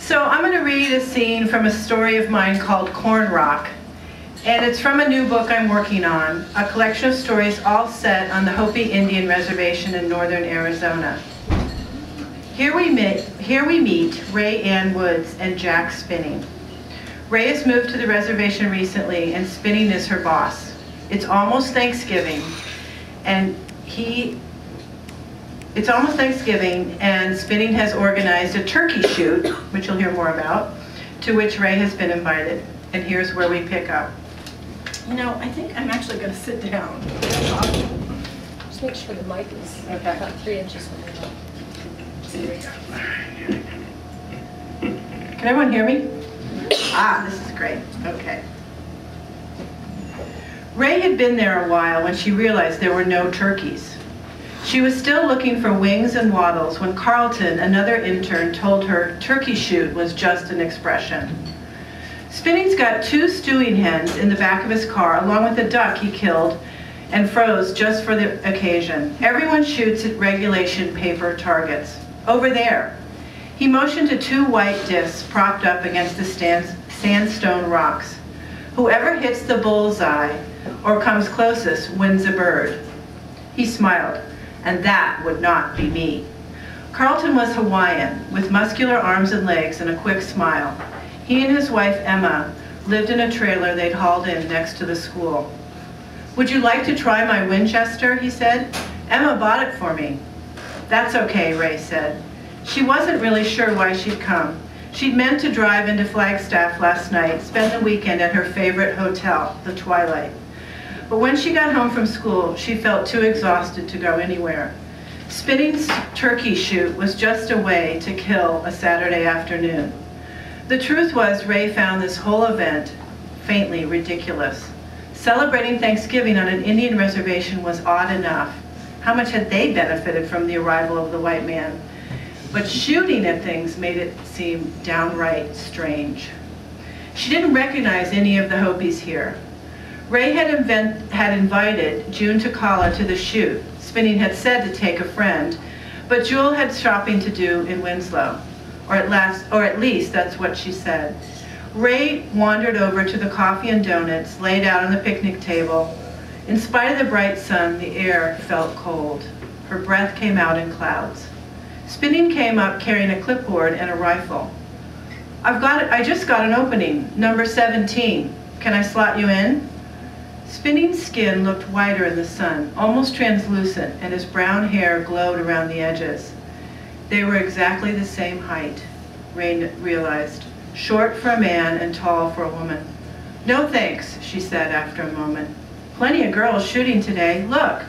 So I'm going to read a scene from a story of mine called Corn Rock. And it's from a new book I'm working on, a collection of stories all set on the Hopi Indian Reservation in northern Arizona. Here we meet Ray Ann Woods and Jack Spinning. Ray has moved to the reservation recently, and Spinning is her boss. It's almost Thanksgiving, and Spinning has organized a turkey shoot, which you'll hear more about, to which Ray has been invited. And here's where we pick up. You know, I think I'm actually going to sit down. Just make sure the mic is about 3 inches from your mouth. Can everyone hear me? Ah, this is great. Okay. Ray had been there a while when she realized there were no turkeys. She was still looking for wings and wattles when Carlton, another intern, told her turkey shoot was just an expression. Spinning's got 2 stewing hens in the back of his car, along with a duck he killed and froze just for the occasion. Everyone shoots at regulation paper targets. Over there. He motioned to 2 white discs propped up against the sandstone rocks. Whoever hits the bullseye or comes closest wins a bird. He smiled, and that would not be me. Carlton was Hawaiian, with muscular arms and legs and a quick smile. He and his wife, Emma, lived in a trailer they'd hauled in next to the school. "Would you like to try my Winchester?" he said. "Emma bought it for me." "That's okay," Ray said. She wasn't really sure why she'd come. She'd meant to drive into Flagstaff last night, spend the weekend at her favorite hotel, the Twilight. But when she got home from school, she felt too exhausted to go anywhere. Spinning's turkey shoot was just a way to kill a Saturday afternoon. The truth was, Ray found this whole event faintly ridiculous. Celebrating Thanksgiving on an Indian reservation was odd enough. How much had they benefited from the arrival of the white man? But shooting at things made it seem downright strange. She didn't recognize any of the Hopis here. Ray had invited June Takala to the shoot. Spinning had said to take a friend, but Jewel had shopping to do in Winslow, or at least that's what she said. Ray wandered over to the coffee and donuts laid out on the picnic table. In spite of the bright sun, the air felt cold. Her breath came out in clouds. Spinning came up carrying a clipboard and a rifle. I just got an opening, number 17. Can I slot you in?" Spinning's skin looked whiter in the sun, almost translucent, and his brown hair glowed around the edges. They were exactly the same height, Ray realized, short for a man and tall for a woman. "No thanks," she said after a moment. "Plenty of girls shooting today. Look."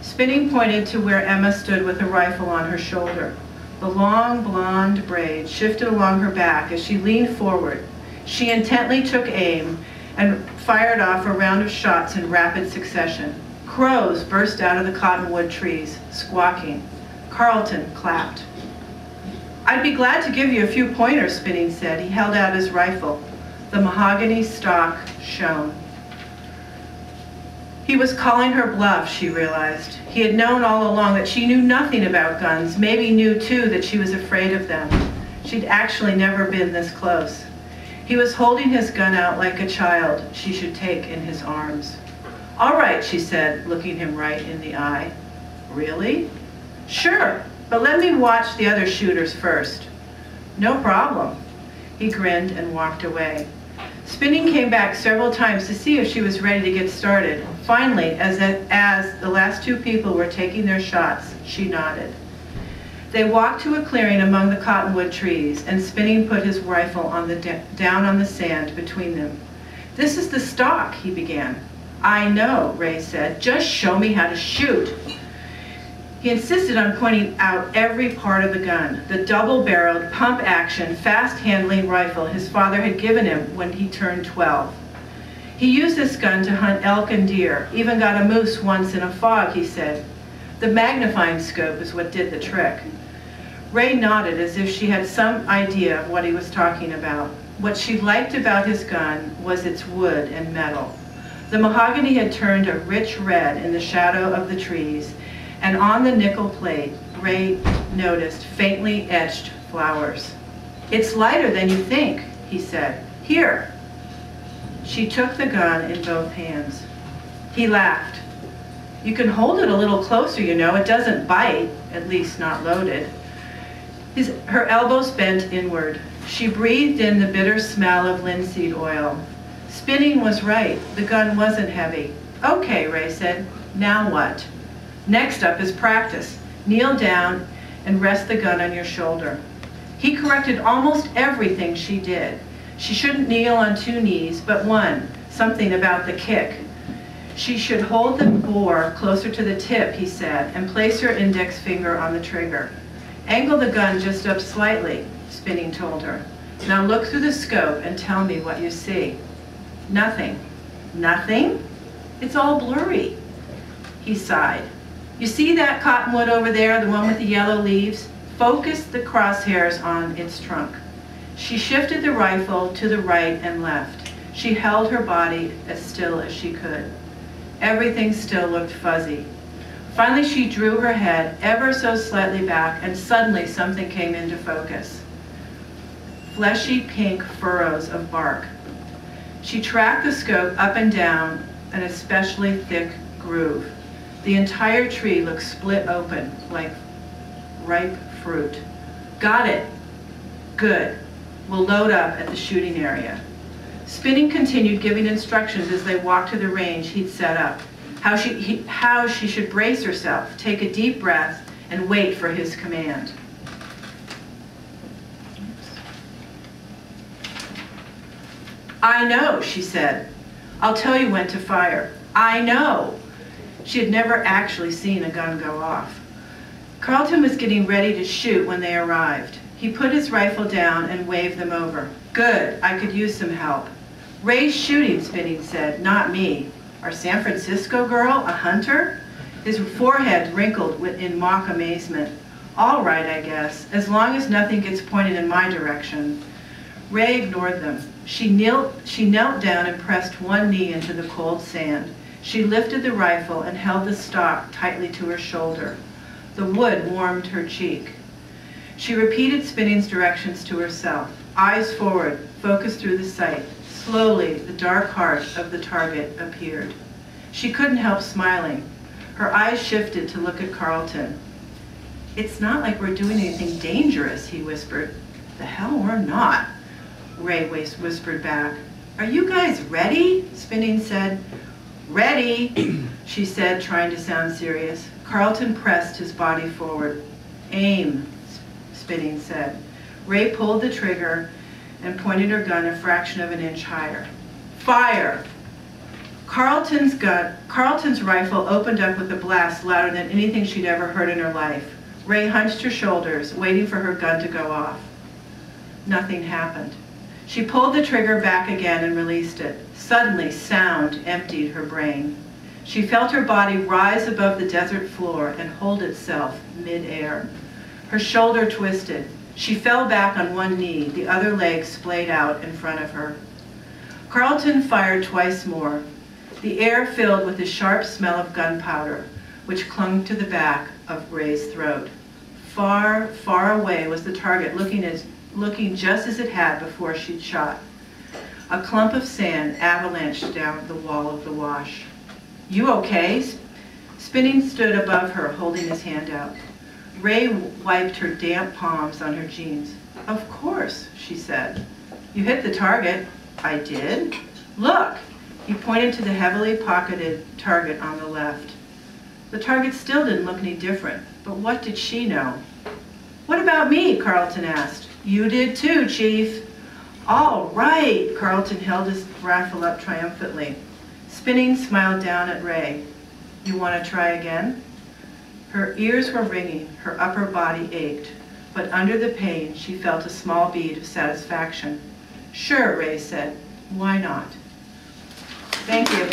Spinning pointed to where Emma stood with a rifle on her shoulder. The long blonde braid shifted along her back as she leaned forward. She intently took aim and fired off a round of shots in rapid succession. Crows burst out of the cottonwood trees, squawking. Carlton clapped. "I'd be glad to give you a few pointers," Spinning said. He held out his rifle. The mahogany stock shone. He was calling her bluff, she realized. He had known all along that she knew nothing about guns, maybe knew too that she was afraid of them. She'd actually never been this close. He was holding his gun out like a child she should take in his arms. "All right," she said, looking him right in the eye. "Really?" "Sure, but let me watch the other shooters first." "No problem." He grinned and walked away. Spinning came back several times to see if she was ready to get started. Finally, as the last 2 people were taking their shots, she nodded. They walked to a clearing among the cottonwood trees, and Spinning put his rifle down on the sand between them. "This is the stock," he began. "I know," Ray said. "Just show me how to shoot." He insisted on pointing out every part of the gun, the double-barreled, pump-action, fast-handling rifle his father had given him when he turned 12. He used this gun to hunt elk and deer, even got a moose once in a fog, he said. The magnifying scope is what did the trick. Ray nodded as if she had some idea of what he was talking about. What she liked about his gun was its wood and metal. The mahogany had turned a rich red in the shadow of the trees, and on the nickel plate, Ray noticed faintly etched flowers. "It's lighter than you think," he said. "Here." She took the gun in both hands. He laughed. "You can hold it a little closer, you know. It doesn't bite, at least not loaded." Her elbows bent inward. She breathed in the bitter smell of linseed oil. Spinning was right. The gun wasn't heavy. "Okay," Ray said. "Now what?" "Next up is practice. Kneel down and rest the gun on your shoulder." He corrected almost everything she did. She shouldn't kneel on 2 knees, but one, something about the kick. She should hold the bore closer to the tip, he said, and place her index finger on the trigger. "Angle the gun just up slightly," Spinning told her. "Now look through the scope and tell me what you see." "Nothing." "Nothing? It's all blurry." He sighed. "You see that cottonwood over there, the one with the yellow leaves? Focus the crosshairs on its trunk." She shifted the rifle to the right and left. She held her body as still as she could. Everything still looked fuzzy. Finally, she drew her head ever so slightly back, and suddenly something came into focus. Fleshy pink furrows of bark. She tracked the scope up and down an especially thick groove. The entire tree looked split open like ripe fruit. "Got it. Good. We'll load up at the shooting area." Spinning continued giving instructions as they walked to the range he'd set up. How she should brace herself, take a deep breath, and wait for his command. "I know," she said. "I'll tell you when to fire." "I know." She had never actually seen a gun go off. Carlton was getting ready to shoot when they arrived. He put his rifle down and waved them over. "Good, I could use some help." "Ray's shooting," Spinning said, "not me." "Our San Francisco girl, a hunter?" His forehead wrinkled in mock amazement. "All right, I guess, as long as nothing gets pointed in my direction." Ray ignored them. She knelt down and pressed one knee into the cold sand. She lifted the rifle and held the stock tightly to her shoulder. The wood warmed her cheek. She repeated Spinning's directions to herself. Eyes forward, focus through the sight. Slowly, the dark heart of the target appeared. She couldn't help smiling. Her eyes shifted to look at Carlton. "It's not like we're doing anything dangerous," he whispered. "The hell we're not," Ray whispered back. "Are you guys ready?" Spinning said. "Ready," she said, trying to sound serious. Carlton pressed his body forward. "Aim," Spinning said. Ray pulled the trigger and pointed her gun a fraction of an inch higher. "Fire!" Carlton's rifle opened up with a blast louder than anything she'd ever heard in her life. Ray hunched her shoulders, waiting for her gun to go off. Nothing happened. She pulled the trigger back again and released it. Suddenly, sound emptied her brain. She felt her body rise above the desert floor and hold itself mid-air. Her shoulder twisted. She fell back on one knee, the other leg splayed out in front of her. Carlton fired twice more. The air filled with the sharp smell of gunpowder, which clung to the back of Ray's throat. Far, far away was the target, looking just as it had before she'd shot. A clump of sand avalanched down the wall of the wash. "You okay?" Spinning stood above her, holding his hand out. Ray wiped her damp palms on her jeans. "Of course," she said. "You hit the target." "I did?" "Look!" He pointed to the heavily pocketed target on the left. The target still didn't look any different, but what did she know? "What about me?" Carlton asked. "You did too, Chief." "All right!" Carlton held his rifle up triumphantly. Spinning smiled down at Ray. "You want to try again?" Her ears were ringing, her upper body ached, but under the pain she felt a small bead of satisfaction. "Sure," Ray said. "Why not?" Thank you.